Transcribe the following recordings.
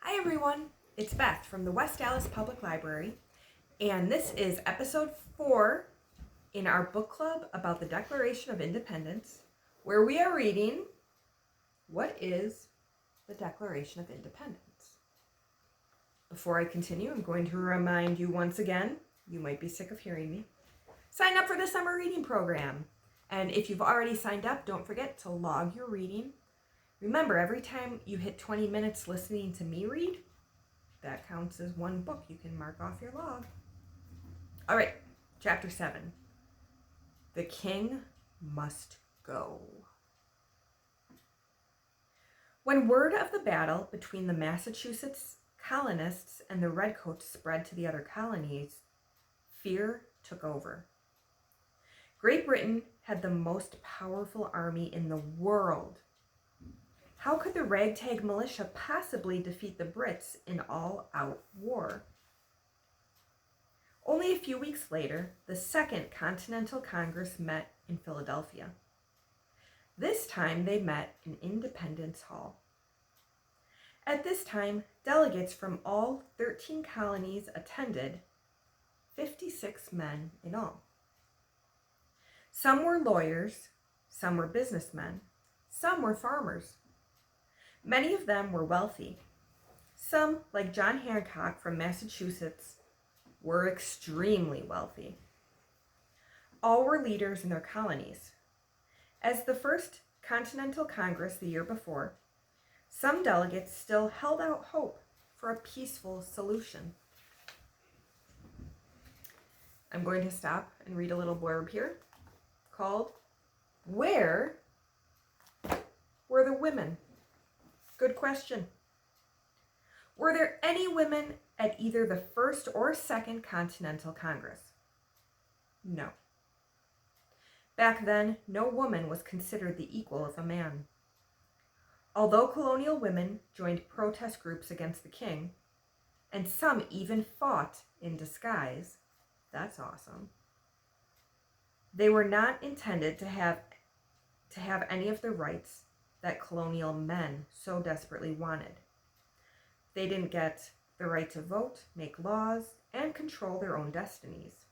Hi everyone, it's Beth from the West Dallas Public Library, and this is episode 4 in our book club about the Declaration of Independence, where we are reading What is the Declaration of Independence? Before I continue, I'm going to remind you once again, you might be sick of hearing me, sign up for the summer reading program. And if you've already signed up, don't forget to log your reading. Remember, every time you hit 20 minutes listening to me read, that counts as one book you can mark off your log. All right, chapter 7. The King Must Go. When word of the battle between the Massachusetts colonists and the Redcoats spread to the other colonies, fear took over. Great Britain had the most powerful army in the world. How could the ragtag militia possibly defeat the Brits in all-out war? Only a few weeks later, the Second Continental Congress met in Philadelphia. This time they met in Independence Hall. At this time, delegates from all 13 colonies attended, 56 men in all. Some were lawyers, some were businessmen, some were farmers. Many of them were wealthy. Some, like John Hancock from Massachusetts, were extremely wealthy. All were leaders in their colonies. As the First Continental Congress the year before, some delegates still held out hope for a peaceful solution. I'm going to stop and read a little blurb here called, "Where were the women?" Good question. Were there any women at either the First or Second Continental Congress? No. Back then, no woman was considered the equal of a man. Although colonial women joined protest groups against the king, and some even fought in disguise, that's awesome, they were not intended to have any of the rights that colonial men so desperately wanted. They didn't get the right to vote, make laws, and control their own destinies.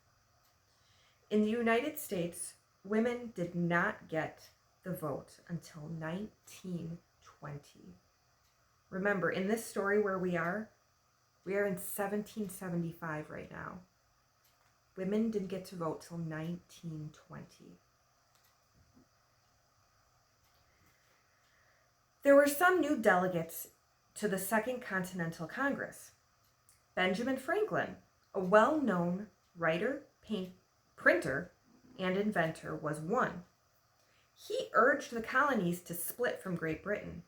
In the United States, women did not get the vote until 1920. Remember, in this story where we are in 1775 right now. Women didn't get to vote till 1920. There were some new delegates to the Second Continental Congress. Benjamin Franklin, a well-known writer, printer, and inventor, was one. He urged the colonies to split from Great Britain.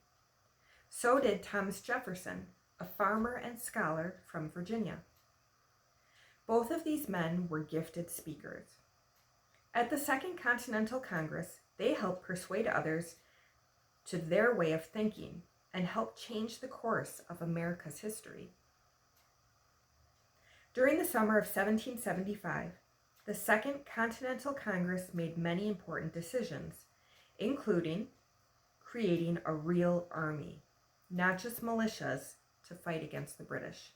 So did Thomas Jefferson, a farmer and scholar from Virginia. Both of these men were gifted speakers. At the Second Continental Congress, they helped persuade others to their way of thinking and helped change the course of America's history. During the summer of 1775, the Second Continental Congress made many important decisions, including creating a real army, not just militias, to fight against the British.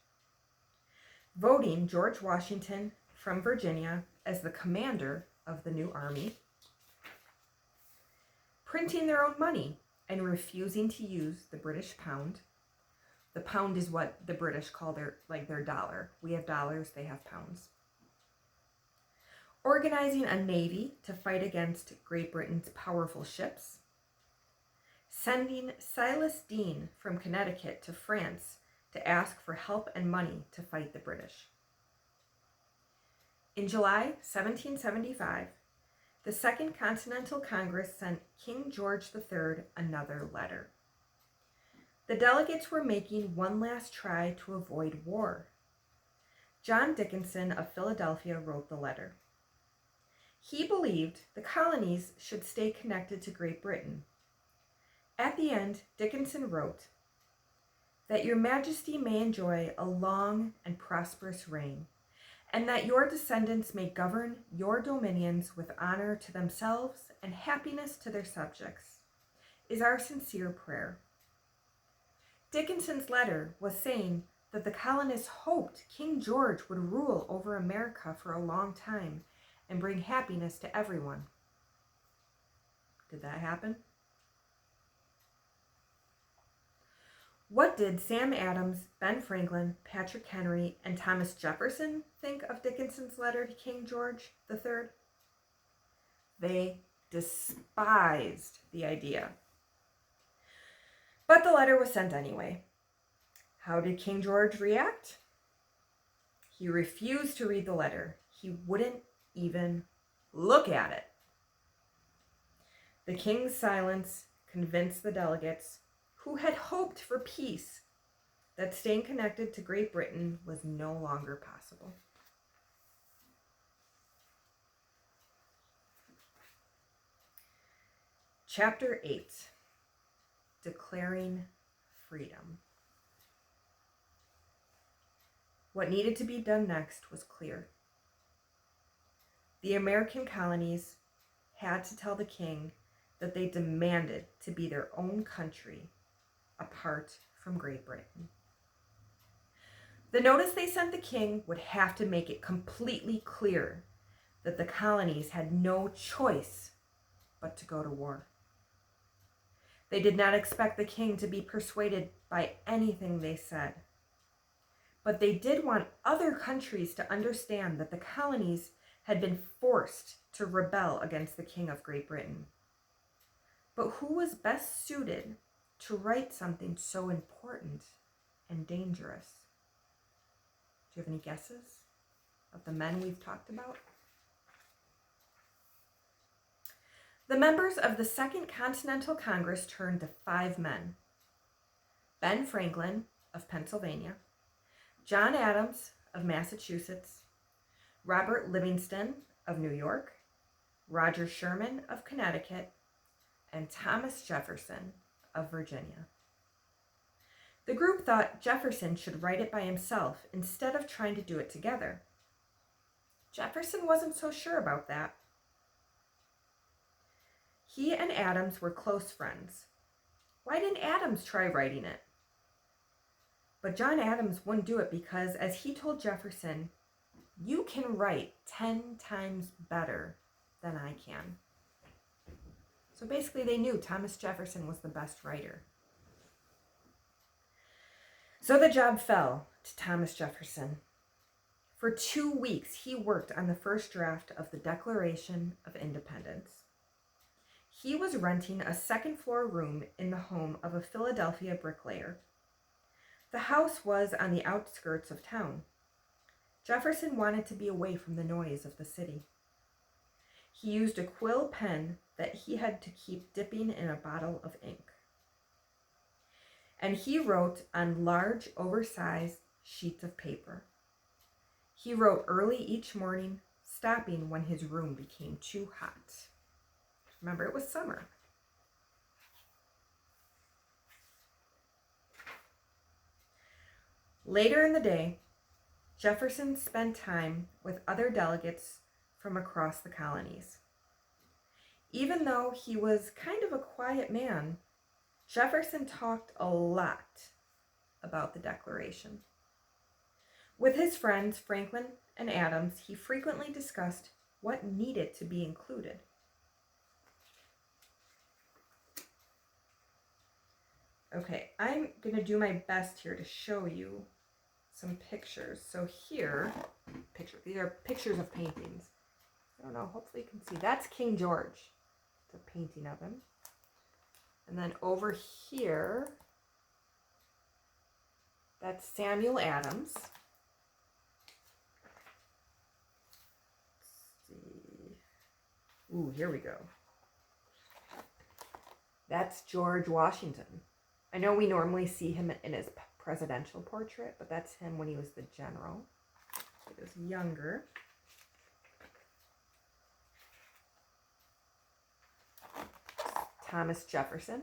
Voting George Washington from Virginia as the commander of the new army. Printing their own money and refusing to use the British pound. The pound is what the British call their dollar. We have dollars, they have pounds. Organizing a navy to fight against Great Britain's powerful ships. Sending Silas Deane from Connecticut to France to ask for help and money to fight the British. In July 1775, the Second Continental Congress sent King George III another letter. The delegates were making one last try to avoid war. John Dickinson of Philadelphia wrote the letter. He believed the colonies should stay connected to Great Britain. At the end, Dickinson wrote, "That your Majesty may enjoy a long and prosperous reign, and that your descendants may govern your dominions with honor to themselves and happiness to their subjects, is our sincere prayer. Dickinson's letter was saying that the colonists hoped King George would rule over America for a long time and bring happiness to everyone. Did that happen? What did Sam Adams, Ben Franklin, Patrick Henry, and Thomas Jefferson think of Dickinson's letter to King George III? They despised the idea. But the letter was sent anyway. How did King George react? He refused to read the letter. He wouldn't even look at it. The king's silence convinced the delegates, who had hoped for peace, that staying connected to Great Britain was no longer possible. Chapter 8, Declaring Freedom. What needed to be done next was clear. The American colonies had to tell the king that they demanded to be their own country, apart from Great Britain. The notice they sent the king would have to make it completely clear that the colonies had no choice but to go to war. They did not expect the king to be persuaded by anything they said. But they did want other countries to understand that the colonies had been forced to rebel against the King of Great Britain. But who was best suited to write something so important and dangerous? Do you have any guesses of the men we've talked about? The members of the Second Continental Congress turned to 5 men. Ben Franklin of Pennsylvania, John Adams of Massachusetts, Robert Livingston of New York, Roger Sherman of Connecticut, and Thomas Jefferson of Virginia. The group thought Jefferson should write it by himself instead of trying to do it together. Jefferson wasn't so sure about that. He and Adams were close friends. Why didn't Adams try writing it? But John Adams wouldn't do it because, as he told Jefferson, "You can write 10 times better than I can." So basically they knew Thomas Jefferson was the best writer. So the job fell to Thomas Jefferson. For 2 weeks, he worked on the first draft of the Declaration of Independence. He was renting a second-floor room in the home of a Philadelphia bricklayer. The house was on the outskirts of town. Jefferson wanted to be away from the noise of the city. He used a quill pen that he had to keep dipping in a bottle of ink. And he wrote on large, oversized sheets of paper. He wrote early each morning, stopping when his room became too hot. Remember, it was summer. Later in the day, Jefferson spent time with other delegates from across the colonies. Even though he was kind of a quiet man, Jefferson talked a lot about the Declaration. With his friends Franklin and Adams, he frequently discussed what needed to be included. Okay, I'm going to do my best here to show you some pictures. So here, these are pictures of paintings. I don't know, hopefully you can see. That's King George. It's a painting of him. And then over here, that's Samuel Adams. Let's see. Ooh, here we go. That's George Washington. I know we normally see him in his presidential portrait, but that's him when he was the general. He was younger. Thomas Jefferson.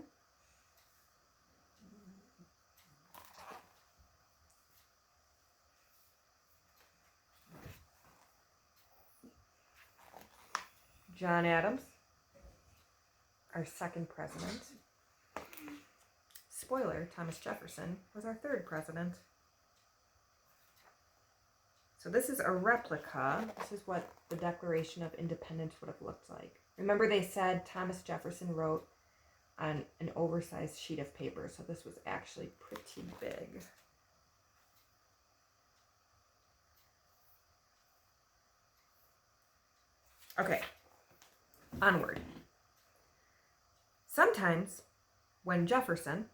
John Adams, our second president. spoiler, Thomas Jefferson was our third president. So this is a replica. This is what the Declaration of Independence would have looked like. Remember they said Thomas Jefferson wrote on an oversized sheet of paper, so this was actually pretty big. Okay, onward. Sometimes, when Jefferson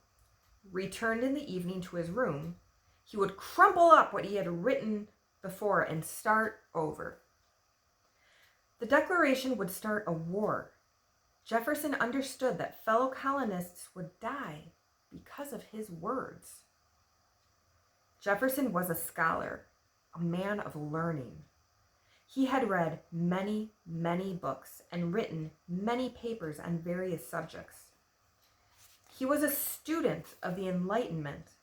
returned in the evening to his room, he would crumple up what he had written before and start over. The Declaration would start a war. Jefferson understood that fellow colonists would die because of his words. Jefferson was a scholar, a man of learning. He had read many, many books and written many papers on various subjects. He was a student of the Enlightenment.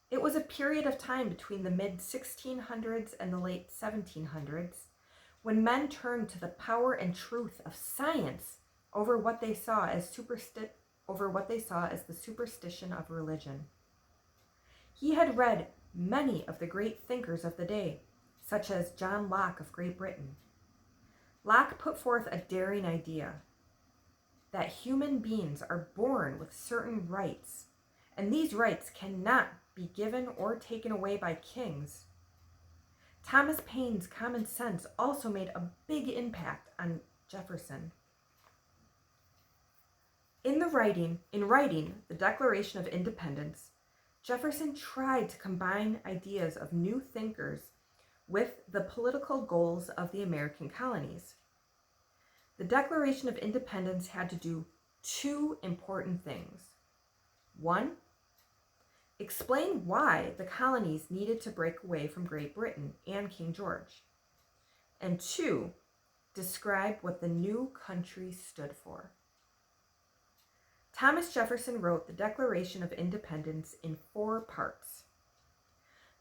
It was a period of time between the mid-1600s and the late 1700s when men turned to the power and truth of science over what they saw as the superstition of religion. He had read many of the great thinkers of the day, such as John Locke of Great Britain. Locke put forth a daring idea that human beings are born with certain rights, and these rights cannot be given or taken away by kings. Thomas Paine's common sense also made a big impact on Jefferson. In writing the Declaration of Independence, Jefferson tried to combine ideas of new thinkers with the political goals of the American colonies. The Declaration of Independence had to do two important things. One, explain why the colonies needed to break away from Great Britain and King George. And two, describe what the new country stood for. Thomas Jefferson wrote the Declaration of Independence in 4 parts.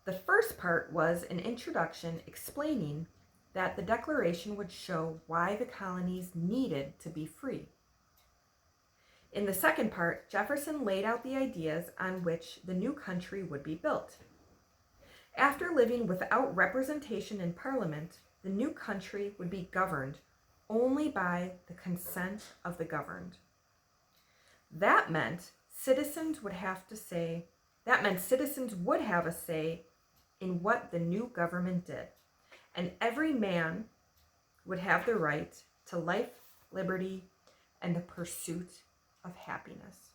The first part was an introduction explaining that the Declaration would show why the colonies needed to be free. In the second part, Jefferson laid out the ideas on which the new country would be built. After living without representation in Parliament, the new country would be governed only by the consent of the governed. That meant citizens would have a say in what the new government did, and every man would have the right to life, liberty, and the pursuit of happiness.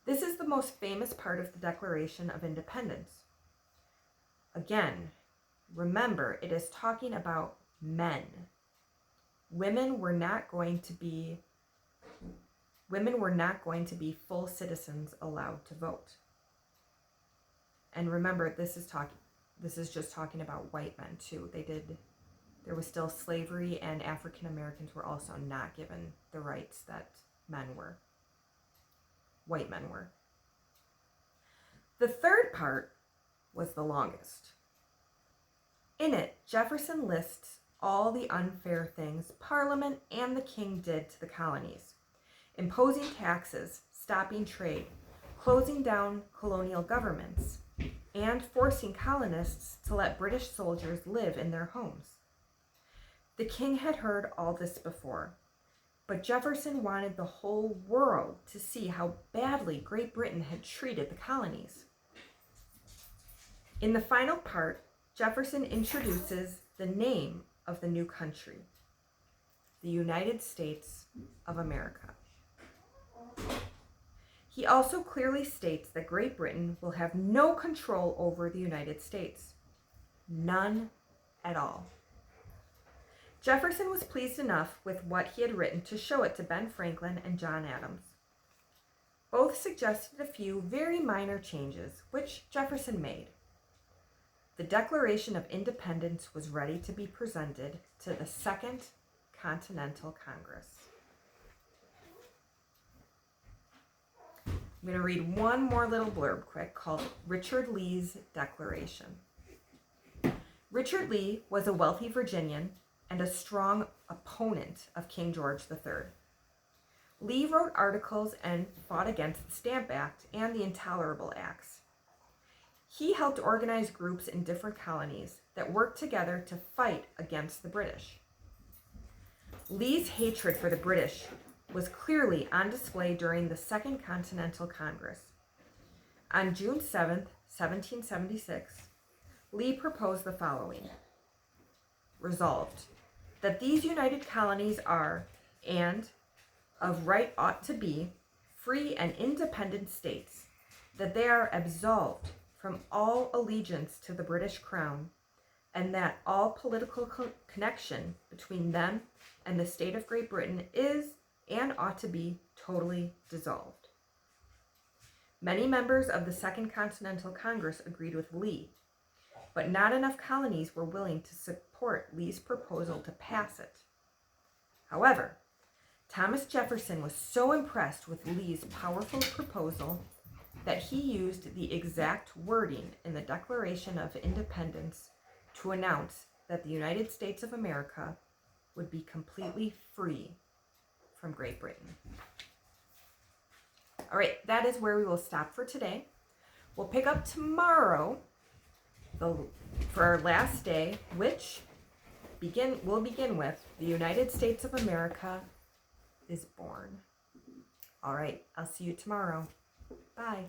This is the most famous part of the Declaration of Independence. Again, remember, it is talking about men. Women were not going to be full citizens allowed to vote. And remember, this is just talking about white men too. There was still slavery, and African Americans were also not given the rights that white men were. The third part was the longest. In it, Jefferson lists all the unfair things Parliament and the king did to the colonies: imposing taxes, stopping trade, closing down colonial governments, and forcing colonists to let British soldiers live in their homes. The king had heard all this before, but Jefferson wanted the whole world to see how badly Great Britain had treated the colonies. In the final part, Jefferson introduces the name of the new country, the United States of America. He also clearly states that Great Britain will have no control over the United States. None at all. Jefferson was pleased enough with what he had written to show it to Ben Franklin and John Adams. Both suggested a few very minor changes, which Jefferson made. The Declaration of Independence was ready to be presented to the Second Continental Congress. I'm going to read one more little blurb quick called Richard Lee's Declaration. Richard Lee was a wealthy Virginian and a strong opponent of King George III. Lee wrote articles and fought against the Stamp Act and the Intolerable Acts. He helped organize groups in different colonies that worked together to fight against the British. Lee's hatred for the British was clearly on display during the Second Continental Congress. On June 7, 1776, Lee proposed the following. Resolved, that these united colonies are, and of right ought to be, free and independent states, that they are absolved from all allegiance to the British Crown, and that all political connection between them and the state of Great Britain is and ought to be totally dissolved. Many members of the Second Continental Congress agreed with Lee, but not enough colonies were willing to support Lee's proposal to pass it. However, Thomas Jefferson was so impressed with Lee's powerful proposal that he used the exact wording in the Declaration of Independence to announce that the United States of America would be completely free from Great Britain. All right, that is where we will stop for today. We'll pick up tomorrow for our last day, which we'll begin with the United States of America is born. All right, I'll see you tomorrow. Bye.